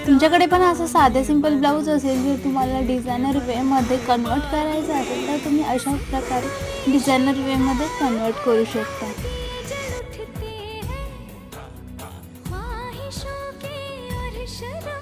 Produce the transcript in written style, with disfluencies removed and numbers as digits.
तुमच्याकडे पण असं साधे सिंपल ब्लाऊज असेल जे तुम्हाला डिझायनर वेमध्ये कन्वर्ट करायचं असेल तर तुम्ही अशा प्रकारे डिझायनर वेमध्ये कन्वर्ट करू शकता. ख्वाहिशों के और शरारतों